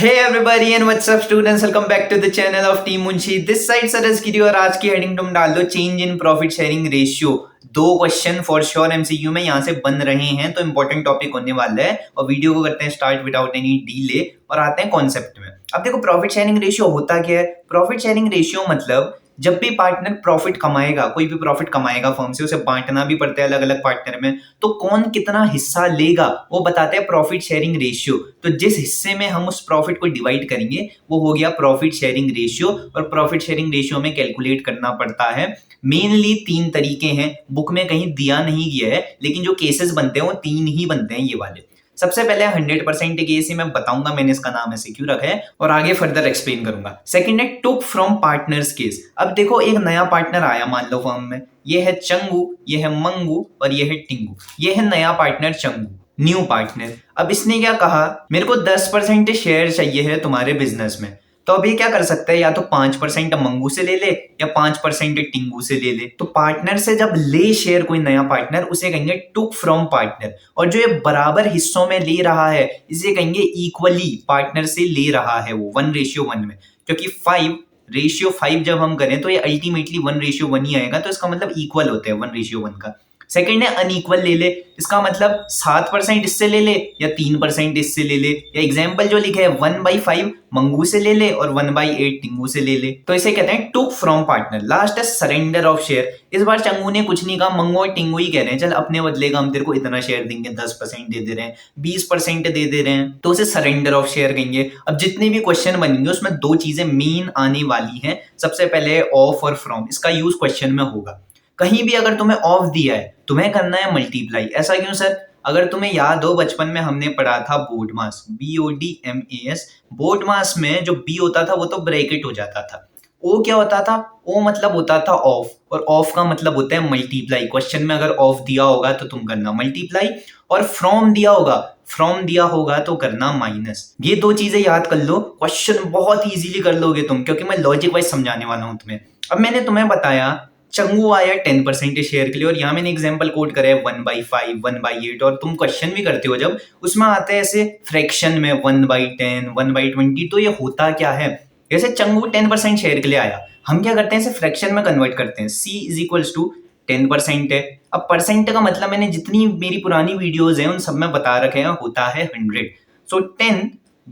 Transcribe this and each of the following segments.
Hey everybody and what's up students, welcome back to the channel of Team Munshi. This side सरस गिरी और आज की हेडिंग तुम डाल दो change in profit sharing ratio. दो क्वेश्चन फॉर श्योर एमसीक्यू में यहाँ से बन रहे हैं, तो इंपॉर्टेंट टॉपिक होने वाला है और वीडियो को करते हैं स्टार्ट विदाउट एनी डीले और आते हैं कॉन्सेप्ट में। अब देखो प्रॉफिट शेयरिंग रेशियो होता क्या है। प्रॉफिट शेयरिंग रेशियो मतलब जब भी पार्टनर प्रॉफिट कमाएगा, कोई भी प्रॉफिट कमाएगा फर्म से, उसे बांटना भी पड़ता है अलग अलग पार्टनर में, तो कौन कितना हिस्सा लेगा वो बताते हैं प्रॉफिट शेयरिंग रेशियो। तो जिस हिस्से में हम उस प्रॉफिट को डिवाइड करेंगे वो हो गया प्रॉफिट शेयरिंग रेशियो। और प्रॉफिट शेयरिंग रेशियो में कैलकुलेट करना पड़ता है। मेनली 3 तरीके हैं, बुक में कहीं दिया नहीं गया है, लेकिन जो केसेस बनते हैं वो 3 ही बनते हैं ये वाले। सबसे पहले 100% केस ही मैं बताऊंगा, मैंने इसका नाम ऐसे क्यों रखा है और आगे फर्दर एक्सप्लेन करूंगा। सेकंड है टुक फ्रॉम पार्टनर्स केस। अब देखो एक नया पार्टनर आया मान लो फर्म में, ये है चंगू, ये है मंगू और ये है टिंगू। ये है नया पार्टनर चंगू, न्यू पार्टनर। अब इसने क्या कहा, मेरे को 10% शेयर चाहिए है तुम्हारे बिजनेस में। तो अब ये क्या कर सकता है, या तो 5% मंगू से ले ले या 5% टिंगू से ले ले। तो पार्टनर से जब ले शेयर कोई नया पार्टनर, उसे कहेंगे टुक फ्रॉम पार्टनर। और जो ये बराबर हिस्सों में ले रहा है इसे कहेंगे इक्वली पार्टनर से ले रहा है वो 1:1 में। क्योंकि 5:5 जब हम करें तो ये अल्टीमेटली 1:1 ही आएगा, तो इसका मतलब इक्वल होता है 1:1 का। सेकंड है अनइक्वल ले ले। इसका मतलब 7% इससे ले ले या 3% इससे ले ले, या एग्जाम्पल जो लिखे है 1/5 मंगू से ले ले और 1/8 टिंगू से ले ले। तो इसे कहते हैं टुक फ्रॉम पार्टनर। लास्ट है सरेंडर ऑफ शेयर। इस बार चंगू ने कुछ नहीं कहा, मंगू और टिंगू ही कह रहे हैं चल अपने बदले का हम तेरे को इतना शेयर देंगे, 10% दे दे रहे हैं, 20% दे दे रहे हैं, तो उसे सरेंडर ऑफ शेयर कहेंगे। अब जितने भी क्वेश्चन बनेंगे उसमें 2 चीजें मेन आने वाली हैं। सबसे पहले ऑफ और फ्रॉम, इसका यूज क्वेश्चन में होगा। कहीं भी अगर तुम्हें ऑफ दिया है तुम्हें करना है मल्टीप्लाई। ऐसा क्यों सर? अगर तुम्हें याद हो बचपन में हमने पढ़ा था बोर्ड मास, BODMAS। बोर्ड मास में जो बी होता था वो तो ब्रैकेट हो जाता था। ओ क्या होता था? ओ मतलब होता था ऑफ, और ऑफ का मतलब होता है मल्टीप्लाई। क्वेश्चन में अगर ऑफ दिया होगा तो तुम करना मल्टीप्लाई, और फ्रॉम दिया होगा तो करना माइनस। ये 2 चीजें याद कर लो, क्वेश्चन बहुत इजीली कर लोगे तुम, क्योंकि मैं लॉजिक वाइज समझाने वाला हूं तुम्हें। अब मैंने तुम्हें बताया चंगू आया 10% शेयर के लिए, और यहाँ मैंने एग्जांपल कोट करा है 1/5, 1/8, और तुम क्वेश्चन भी करते हो जब उसमें आते हैं ऐसे फ्रैक्शन में 1/10, 1/20। तो ये होता क्या है, जैसे चंगू 10% शेयर के लिए आया, हम क्या करते हैं इसे फ्रैक्शन में कन्वर्ट करते हैं। C = 10% है। अब परसेंट का मतलब मैंने जितनी मेरी पुरानी वीडियोज हैं उन सब में बता रखे हैं, होता है 100। सो 10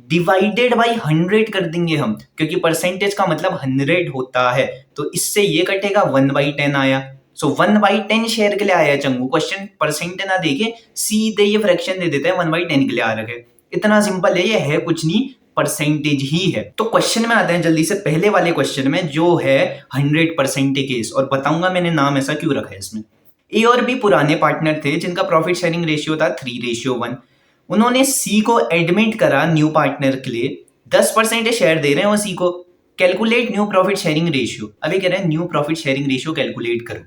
डिवाइडेड बाई 100 कर देंगे हम, क्योंकि परसेंटेज का मतलब 100 होता है। तो इससे ये कटेगा, 1/10 आया। सो 1/10 शेयर के लिए आया चंगू। क्वेश्चन परसेंट ना देके सीधे ये फ्रैक्शन दे देते हैं, 1/10 के लिए आ रखे। इतना सिंपल है, ये है कुछ नहीं, परसेंटेज ही है। तो क्वेश्चन में आते हैं जल्दी से, पहले वाले क्वेश्चन में जो है 100% केस, और बताऊंगा मैंने नाम ऐसा क्यों रखा है इसमें। ए और बी पुराने पार्टनर थे जिनका प्रॉफिट शेयरिंग रेशियो था 3:1। उन्होंने सी को एडमिट करा न्यू पार्टनर के लिए, 10% शेयर दे रहे हैं वो सी को। Calculate new profit sharing ratio. अभी कह रहे हैं new profit sharing ratio calculate करो।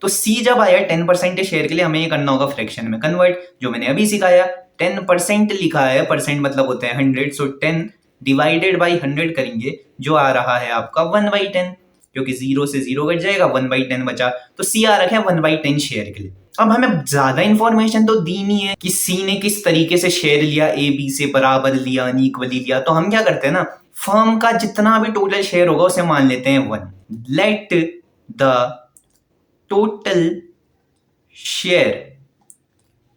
तो सी जब आया 10% शेयर के लिए, हमें ये करना होगा फ्रैक्शन में कन्वर्ट, जो मैंने अभी सिखाया। 10% लिखा है, परसेंट मतलब होता है 100। सो 10 डिवाइडेड बाई 100 करेंगे, जो आ रहा है आपका 1/10, क्योंकि 0 से 0 कट जाएगा, 1/10 बचा। तो सी आ रखा है 1/10 शेयर के लिए। अब हमें ज्यादा इंफॉर्मेशन तो दी नहीं है कि सी ने किस तरीके से शेयर लिया, ए बी से बराबर लिया, अनइक्वली लिया। तो हम क्या करते हैं ना, फर्म का जितना भी टोटल शेयर होगा उसे मान लेते हैं 1। Let the total share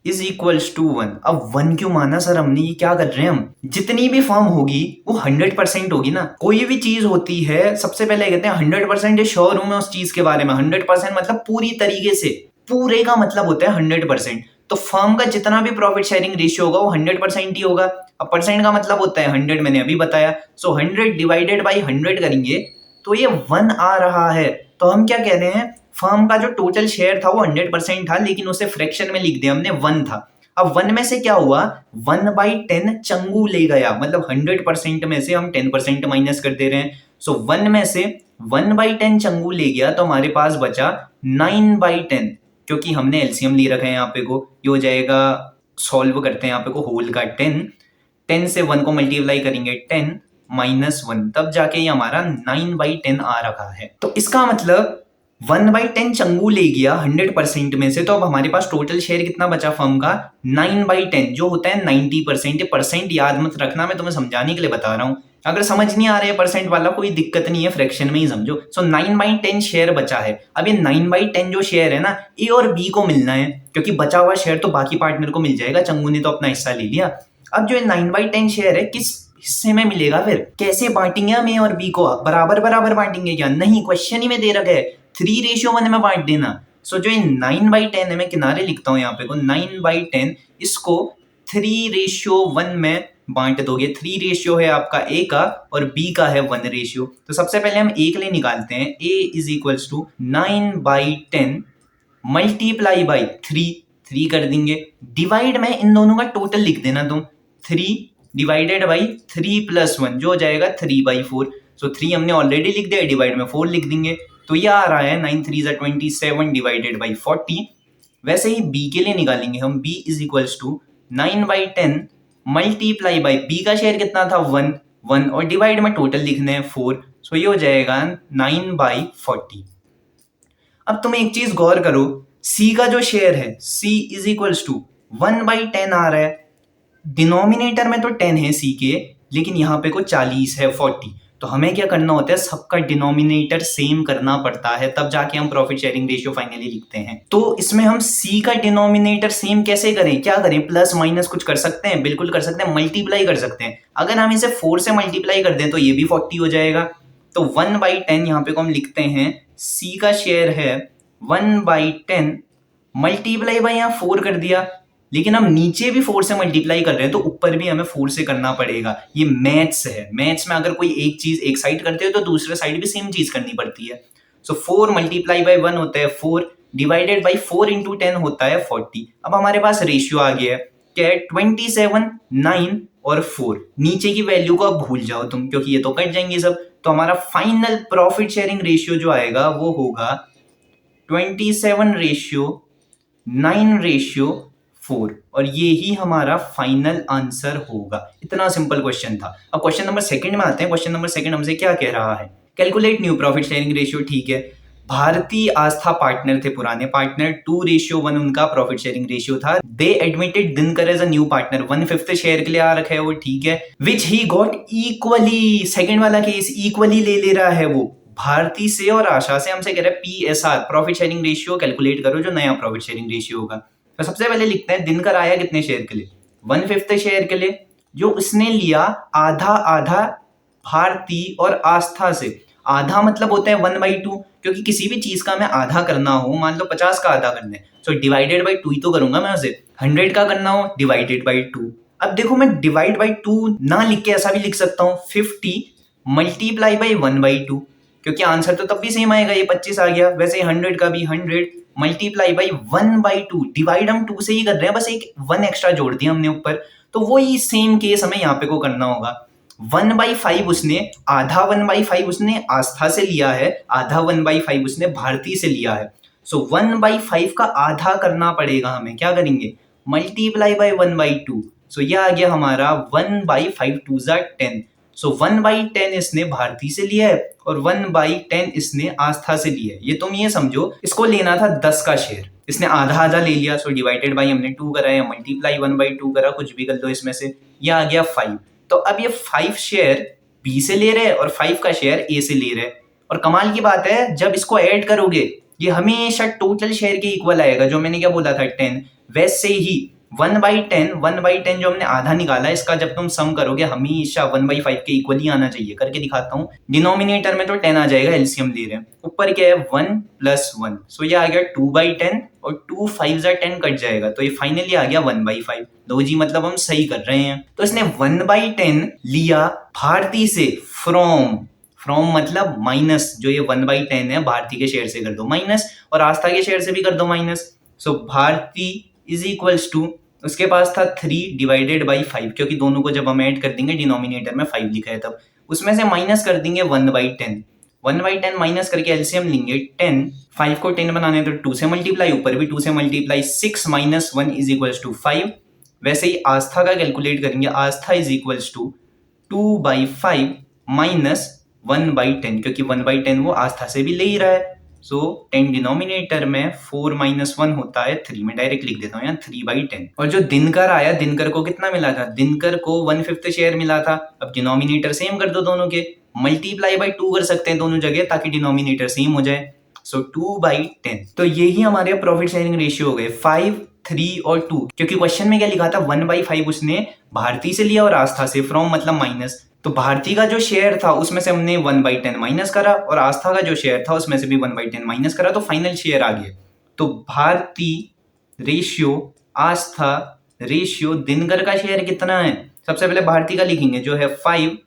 is equals to 1। अब 1 क्यों माना सर हमने, ये क्या कर रहे हैं हम? जितनी भी फर्म होगी वो 100% होगी ना। कोई भी चीज होती है सबसे पहले कहते हैं 100% श्योर हूं मैं उस चीज के बारे में। 100% मतलब पूरी तरीके से, पूरे का मतलब होता है 100%। तो फर्म का जितना भी प्रॉफिट शेयरिंग रेशियो होगा वो 100% ही होगा। अब परसेंट का मतलब होता है 100, मैंने अभी बताया। सो 100 डिवाइडेड बाई 100 करेंगे तो ये 1 आ रहा है। तो हम क्या कह रहे हैं, फर्म का जो टोटल शेयर था वो 100% था, लेकिन उसे फ्रैक्शन में लिख दिया हमने, 1 था। अब 1 में से क्या हुआ, 1/10 चंगू ले गया, मतलब 100% में से हम 10% माइनस कर दे रहे हैं। सो 1 में से 1/10 चंगू ले गया, तो हमारे पास बचा 9/10, क्योंकि हमने एलसीएम ले रखा है यहाँ पे को। ये हो जाएगा, सॉल्व करते हैं यहाँ पे को, होल का 10 से 1 को मल्टीप्लाई करेंगे 10 - 1, तब जाके ये हमारा 9/10 आ रखा है। तो इसका मतलब 1/10 चंगू ले गया 100% में से, तो अब हमारे पास टोटल शेयर कितना बचा फर्म का, 9/10 जो होता है 90%। ये परसेंट याद मत रखना, मैं तुम्हें समझाने के लिए बता रहा हूं। अगर समझ नहीं आ रहा है परसेंट वाला, कोई दिक्कत नहीं है, फ्रैक्शन में ही समझो। सो 9/10 शेयर बचा है। अब ये 9/10 जो शेयर है ना, ए और बी को मिलना है, क्योंकि बचा हुआ शेयर तो बाकी पार्टनर को मिल जाएगा, चंगू ने तो अपना हिस्सा ले लिया। अब जो 9/10 शेयर है किस हिस्से में मिलेगा, फिर कैसे बांटेंगे हम ए और बी को, बराबर बराबर बांटेंगे क्या, नहीं, क्वेश्चन ही में दे रखा है 3:1 में बांट देना। सो जो 9/10 है, मैं किनारे लिखता हूं यहाँ पे को 9/10, इसको 3:1 में बांट दोगे। 3 रेशियो है आपका ए का और बी का है 1 रेशियो। तो सबसे पहले हम ए के लिए निकालते हैं। A is equals to 9/10 multiply by 3 कर देंगे, डिवाइड में इन दोनों का टोटल लिख देना तुम, 3 डिवाइडेड बाई 3 + 1 जो हो जाएगा 3/4। सो 3 हमने ऑलरेडी लिख दिया, डिवाइड में 4 लिख देंगे, तो ये आ रहा है 9 3 27 डिवाइडेड बाई 40। वैसे ही बी के लिए निकालेंगे हम। B is equals to 9/10 multiply by, B का शेयर कितना था 1 और डिवाइड में टोटल लिखने हैं 4। सो ये हो जाएगा 9/40। अब तुम एक चीज गौर करो, सी का जो शेयर है, सी इज इक्वल्स टू 1/10 आ रहा है। डिनोमिनेटर में तो 10 है सी के, लेकिन यहाँ पे को 40 है 40। तो हमें क्या करना होता है, सबका डिनोमिनेटर सेम करना पड़ता है, तब जाके हम प्रॉफिट शेयरिंग रेशियो फाइनली लिखते हैं। तो इसमें हम सी का डिनोमिनेटर सेम कैसे करें, क्या करें, प्लस माइनस कुछ कर सकते हैं, बिल्कुल कर सकते हैं, मल्टीप्लाई कर सकते हैं। अगर हम इसे 4 से मल्टीप्लाई कर दें तो ये भी 40 हो जाएगा। तो 1/10 यहाँ पे को हम लिखते हैं, सी का शेयर है 1/10 मल्टीप्लाई बाई, यहाँ 4 कर दिया, लेकिन हम नीचे भी 4 से मल्टीप्लाई कर रहे हैं तो ऊपर भी हमें 4 से करना पड़ेगा। ये मैथ्स है, मैथ्स में अगर कोई एक चीज एक साइड करते हो तो दूसरे साइड भी सेम चीज करनी पड़ती है। सो 4 मल्टीप्लाई बाई 1 होता है 4, डिवाइडेड बाई 4 इंटू 10 होता है 40। अब हमारे पास रेशियो आ गया है, क्या है, 27, 9 और 4। नीचे की वैल्यू को अब भूल जाओ तुम, क्योंकि ये तो कट जाएंगे सब। तो हमारा फाइनल प्रॉफिट शेयरिंग रेशियो जो आएगा वो होगा 27:9:4, और ये ही हमारा फाइनल आंसर होगा। इतना सिंपल क्वेश्चन था। अब क्वेश्चन नंबर सेकंड में आते हैं। क्वेश्चन नंबर सेकंड हमसे क्या कह रहा है, calculate new profit sharing ratio. ठीक है, भारतीय आस्था पार्टनर थे, पुराने पार्टनर, 2:1 उनका प्रॉफिट शेयरिंग रेशियो था। They admitted Dinkar as a new partner, 1/5 share के लिए आ रखा है वो, ठीक है, which he got equally, second वाला केस इक्वली ले रहा है वो, भारती से और आशा से। हमसे कह रहा है PSR profit sharing ratio calculate करो, जो नया प्रॉफिट शेयरिंग रेशियो होगा। तो सबसे पहले लिखते हैं, दिनकर आया कितने शेयर के लिए, 1/5 शेयर के लिए, जो उसने लिया आधा आधा भारती और आस्था से। आधा मतलब होता है 1/2, क्योंकि किसी भी चीज का हमें आधा करना हो, मान लो 50 का आधा करना है, तो डिवाइडेड बाई 2 ही तो करूंगा मैं उसे। 100 का करना हो, डिवाइडेड बाई 2। अब देखो, मैं डिवाइड बाई 2 ना लिख के ऐसा भी लिख सकता हूँ, 50 मल्टीप्लाई बाई 1/2, क्योंकि आंसर तो तब भी सेम आएगा, ये 25 आ गया। वैसे 100 का भी 100 मल्टीप्लाई बाई 1/2, डिवाइड हम 2 से ही कर रहे हैं, बस एक 1 एक्स्ट्रा जोड़ दिया हमने ऊपर। तो वही सेम केस हमें यहाँ पे को करना होगा। 1/5 उसने, आधा 1/5 उसने आस्था से लिया है, आधा 1/5 उसने भारती से लिया है। सो 1/5 का आधा करना पड़ेगा हमें, क्या करेंगे, मल्टीप्लाई बाई 1/2। सो यह आ गया हमारा 1/5 2 10। सो 1/10 इसने भारती से लिया है और 1/10 इसने आस्था से लिया है। ये तुम ये समझो, इसको लेना था 10 का शेयर, इसने आधा आधा ले लिया, सो डिवाइडेड बाई हमने 2 करा या मल्टीप्लाई 1/2 करा, कुछ भी कर दो इसमें से। ये आ गया 5। तो अब ये 5 शेयर बी से ले रहे हैं और 5 का शेयर ए से ले रहे हैं। और कमाल की बात है, जब इसको ऐड करोगे ये हमेशा टोटल शेयर के इक्वल आएगा, जो मैंने क्या बोला था 10। वैसे ही 1/10 जो हमने आधा निकाला, इसका जब तुम सम करोगे हमेशा 1/5 के इक्वल ही आना चाहिए। करके दिखाता हूँ, डिनोमिनेटर में तो 10 आ जाएगा, एलसीएम ले रहे हैं, ऊपर क्या है 1 + 1। सो ये आ गया 2/10 और 2 5 10 कट जाएगा, तो ये फाइनली आ गया 1/5। लो जी, मतलब हम सही कर रहे हैं। तो इसने 1/10 लिया भारती से, फ्रॉम मतलब माइनस, जो ये 1/10 है भारती के शेयर से कर दो माइनस, और आस्था के शेयर से भी कर दो minus. So Bharti is equals to, उसके पास था 3 डिवाइडेड बाई 5, क्योंकि दोनों को जब हम ऐड कर देंगे डिनोमिनेटर में 5 लिखा है तब, उसमें से माइनस कर देंगे 1/10। 1/10 माइनस करके एलसीएम लेंगे 10, 5 को 10 बनाने तो 2 से मल्टीप्लाई, ऊपर भी 2 से मल्टीप्लाई, 6 - 1 इज इक्वल्स टू 5। वैसे ही आस्था का कैलकुलेट करेंगे, आस्था इज इक्वल्स टू 2/5 - 1/10, क्योंकि 1/10 वो आस्था से भी ले ही रहा है। सो 10 डिनोमिनेटर में 4 - 1 होता है 3, में डायरेक्ट लिख देता हूँ यहाँ 3/10। और जो दिनकर आया, दिनकर को कितना मिला था? दिनकर को 1/5 शेयर मिला था। अब डिनोमिनेटर सेम कर दो दोनों के, मल्टीप्लाई बाई 2 कर सकते हैं दोनों जगह ताकि डिनोमिनेटर सेम हो जाए। सो 2/10। तो यही हमारे प्रॉफिट शेयरिंग रेशियो हो गए 5, 3 और 2। क्योंकि क्वेश्चन में क्या लिखा था? 1/5 उसने भारती से लिया और आस्था से, फ्रॉम मतलब माइनस। तो भारती का जो शेयर था उसमें से हमने 1/10 माइनस करा और आस्था का जो शेयर था उसमें से भी 1/10 माइनस करा, तो फाइनल शेयर आ गया। तो भारती रेशियो, आस्था रेशियो, दिनकर का शेयर कितना है? सबसे पहले भारती का लिखेंगे जो है 5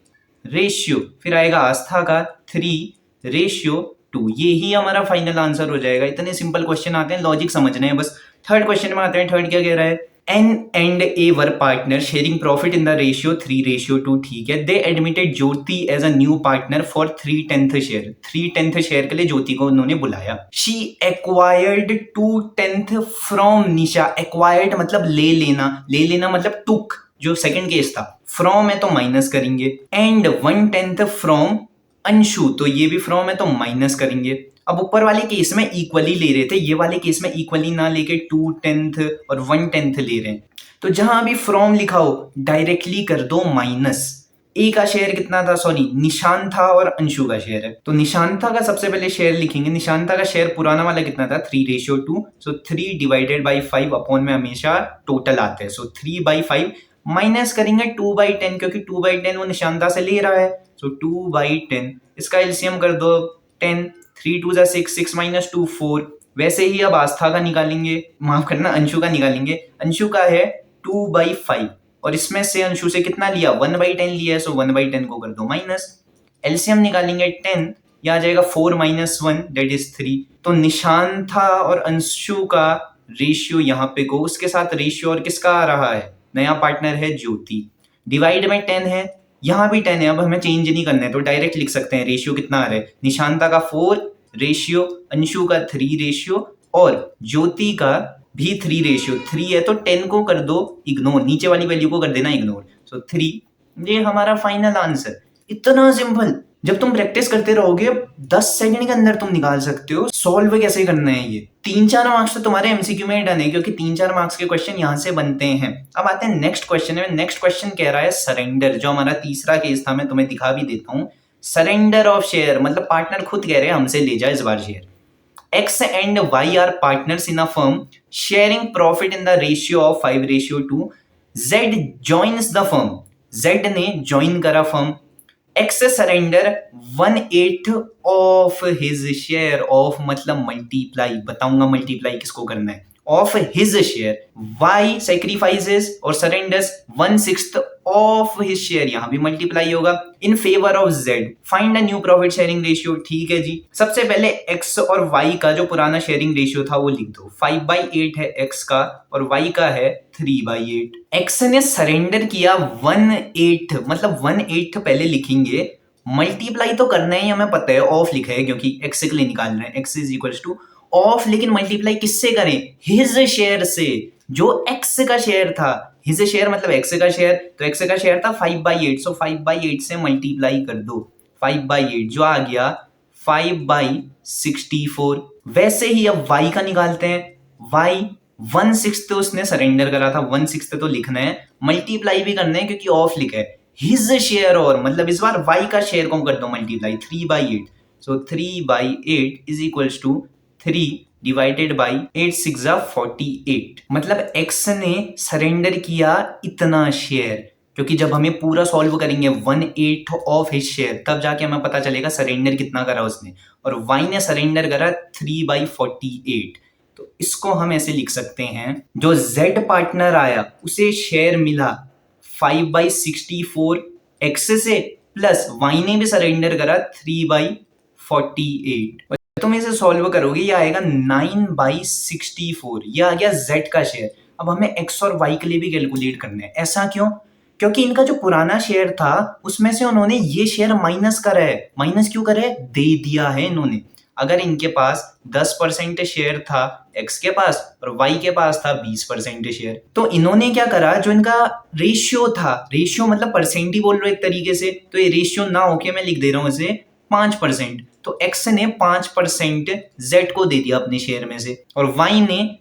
रेशियो, फिर आएगा आस्था का 3/2। ये ही हमारा फाइनल आंसर हो जाएगा। इतने सिंपल क्वेश्चन आते हैं, लॉजिक समझने हैं बस। थर्ड क्वेश्चन में आते हैं। थर्ड क्या कह रहा है? N and A were partner sharing profit in the ratio 3/2, ठीक है। They admitted Jyoti as a new partner for 3/10 share। 3/10 share के लिए ज्योति को उन्होंने बुलाया। She acquired 2/10 from Nisha. Acquired मतलब ले लेना, ले लेना मतलब took, जो सेकंड केस था। फ्रॉम है तो माइनस करेंगे। एंड 1/10 फ्रॉम अंशु, तो ये भी फ्रॉम है तो माइनस करेंगे। अब ऊपर वाले केस में इक्वली ले रहे थे, ये वाले केस में इक्वली ना लेके 2/10 और 1/10 ले रहे हैं। तो जहां भी फ्रॉम लिखा हो डायरेक्टली कर दो माइनस। ए का शेयर कितना था? सॉरी, निशान था और अंशु का शेयर है, तो निशांता का सबसे पहले शेयर लिखेंगे। निशांता का शेयर पुराना वाला कितना था? 3/2। सो 3/5 अपॉन में हमेशा टोटल आता है। सो 3/5 माइनस करेंगे 2/10, क्योंकि 2/10 वो निशांता से ले रहा है। सो 2/10, इसका एलसीएम कर दो 10, 3 2 6, 6 - 2 4। वैसे ही अब आस्था का निकालेंगे, माफ करना अंशु का निकालेंगे। अंशु का है 2/5 और इसमें से अंशु से कितना लिया? 1/10 लिया है। सो 1/10 को कर दो माइनस, एलसीएम निकालेंगे 10, यह आ जाएगा 4 - 1 दैट इज 3। तो निशांता और अंशु का रेशियो यहाँ पे को, उसके साथ रेशियो और किसका आ रहा है? नया पार्टनर है ज्योति। डिवाइड में 10 है, यहाँ भी 10 है। अब हमें चेंज नहीं करना है तो डायरेक्ट लिख सकते हैं रेशियो कितना आ रहा है। निशांता का 4 रेशियो, अंशु का 3 रेशियो और ज्योति का भी 3 रेशियो। 3 है तो 10 को कर दो इग्नोर, नीचे वाली वैल्यू को कर देना इग्नोर। सो 3, ये हमारा फाइनल आंसर। इतना सिंपल, जब तुम प्रैक्टिस करते रहोगे 10 सेकंड के अंदर तुम निकाल सकते हो सॉल्व कैसे करना है ये। 3-4 मार्क्स तो तुम्हारे एमसीक्यू में डन है, क्योंकि 3-4 मार्क्स के क्वेश्चन यहाँ से बनते हैं। अब आते हैं नेक्स्ट क्वेश्चन में। नेक्स्ट क्वेश्चन कह रहा है सरेंडर, जो हमारा तीसरा केस था, मैं तुम्हें दिखा भी देता हूँ। सरेंडर ऑफ शेयर मतलब पार्टनर खुद कह रहे हैं हमसे ले जा इस बार share. X and Y are partners in a firm sharing profit in the ratio of 5/2। Z joins the firm। Z ने ज्वाइन करा firm. X surrender 1/8 of his share. Of मतलब मल्टीप्लाई, बताऊंगा मल्टीप्लाई किसको करना है। Of his share. Y sacrifices और surrenders 1/6 of his share, यहां भी मल्टीप्लाई होगा in favour of Z। Find a new profit sharing ratio, ठीक है जी। सबसे पहले X और Y का जो पुराना शेयरिंग रेशियो था वो लिख दो। 5/8 है X का और Y का है 3/8। X ने सरेंडर किया 1/8, मतलब 1/8 पहले लिखेंगे। मल्टीप्लाई तो करना है हमें पता है, ऑफ लिखा है क्योंकि X के लिए निकाल रहे हैं। X is equal two of, लेकिन मल्टीप्लाई किससे करें? हिज शेयर से, जो X का शेयर था। हिज शेयर मतलब X का शेयर, तो X का शेयर था 5/8। सो 5/8 से मल्टीप्लाई कर दो। 5/8 जो आ गया 5/64। वैसे ही अब Y का निकालते हैं। Y 1/6 तो उसने सरेंडर करा था, 1/6 तो लिखना है, मल्टीप्लाई भी करना है क्योंकि ऑफ लिखा है। हिज शेयर और मतलब इस बार Y का शेयर को कर दो multiply 3/8। So 3/8 is equal to 3 divided by 8 6 48। मतलब X ने सरेंडर किया इतना शेयर, क्योंकि जब हमें पूरा सॉल्व करेंगे 1/8 ऑफ हिज शेयर तब जाके हमें पता चलेगा सरेंडर कितना करा उसने। और Y ने सरेंडर करा 3/48। तो इसको हम ऐसे लिख सकते हैं, जो Z पार्टनर आया उसे शेयर मिला 5/64 X से, प्लस Y ने भी सरेंडर करा 3/48। तुम इसे सॉल्व करोगे ये आएगा 9/64। ये आ गया Z का शेयर। अब हमें X और Y के लिए भी कैलकुलेट करना है। ऐसा क्यों? क्योंकि इनका जो पुराना शेयर था उसमें से उन्होंने ये शेयर माइनस करा है। माइनस क्यों करा है? दे दिया है इन्होंने। अगर इनके पास 10% शेयर था X के पास और Y के पास था 20% शेयर, तो इन्होंने क्या करा, जो इनका रेशियो था, रेशियो मतलब परसेंट ही बोल रहे हो एक तरीके से, तो ये रेशियो ना होके मैं लिख दे रहा हूं इसे 5%, तो x ने 5% z को दे दिया अपने शेयर में से, और y ने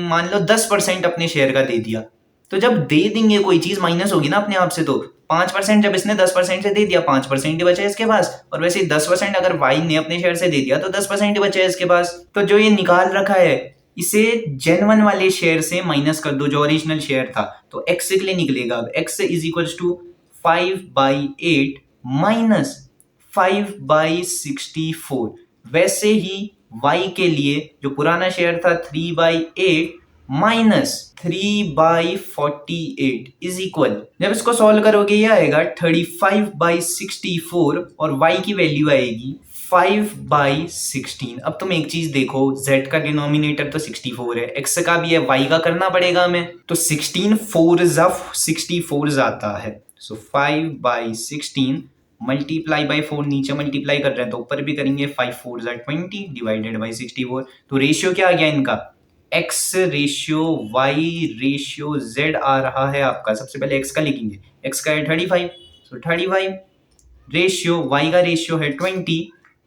मान लो 10% अपने शेयर का दे दिया। तो जब दे देंगे कोई चीज माइनस होगी ना अपने आप से, तो 5% जब इसने 10% से दे दिया, 5% ही बचा इसके पास, और वैसे ही 10% अगर y ने अपने शेयर से दे दिया तो 10% ही बचा इसके पास। तो जो ये निकाल रखा है इसे जेन 1 वाले शेयर से माइनस कर दो जो ओरिजिनल शेयर था, तो x के लिए निकलेगा अब x is equal to 5/8 minus 5/64। वैसे ही y के लिए जो पुराना शेयर था 3/8 माइनस 3/48 इज इक्वल, जब इसको सॉल्व करोगे ये आएगा 35/64 और y की वैल्यू आएगी 5/16। अब तुम एक चीज देखो, z का डिनोमिनेटर तो 64 है, x का भी है, y का करना पड़ेगा हमें, तो 16 4 आता है। सो 5/16 मल्टीप्लाई बाई 4, नीचे मल्टीप्लाई कर रहे हैं तो ऊपर भी करेंगे, 5 4 20 डिवाइडेड बाई 64। तो रेशियो क्या आ गया इनका, x ratio y ratio z आ रहा है आपका। सबसे पहले x का लिखेंगे, x का है 35, सो 35 रेशियो, y का रेशियो है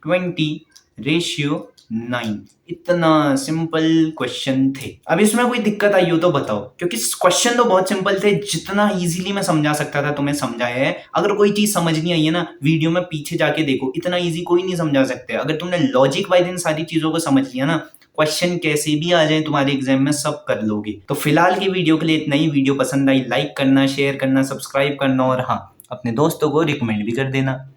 20 रेशियो 9। इतना सिंपल क्वेश्चन थे। अब इसमें कोई दिक्कत आई हो तो बताओ, क्योंकि क्वेश्चन तो बहुत सिंपल थे, जितना इजीली मैं समझा सकता था तुम्हें समझाया है। अगर कोई चीज समझ नहीं आई है ना, वीडियो में पीछे जाके देखो, इतना इजी कोई नहीं समझा सकते। अगर तुमने लॉजिक वाइज इन सारी चीजों को समझ लिया ना, क्वेश्चन कैसे भी आ जाए तुम्हारे एग्जाम में सब कर लोगे। तो फिलहाल की वीडियो के लिए इतना ही। वीडियो पसंद आई लाइक करना, शेयर करना, सब्सक्राइब करना, और हाँ, अपने दोस्तों को रिकमेंड भी कर देना।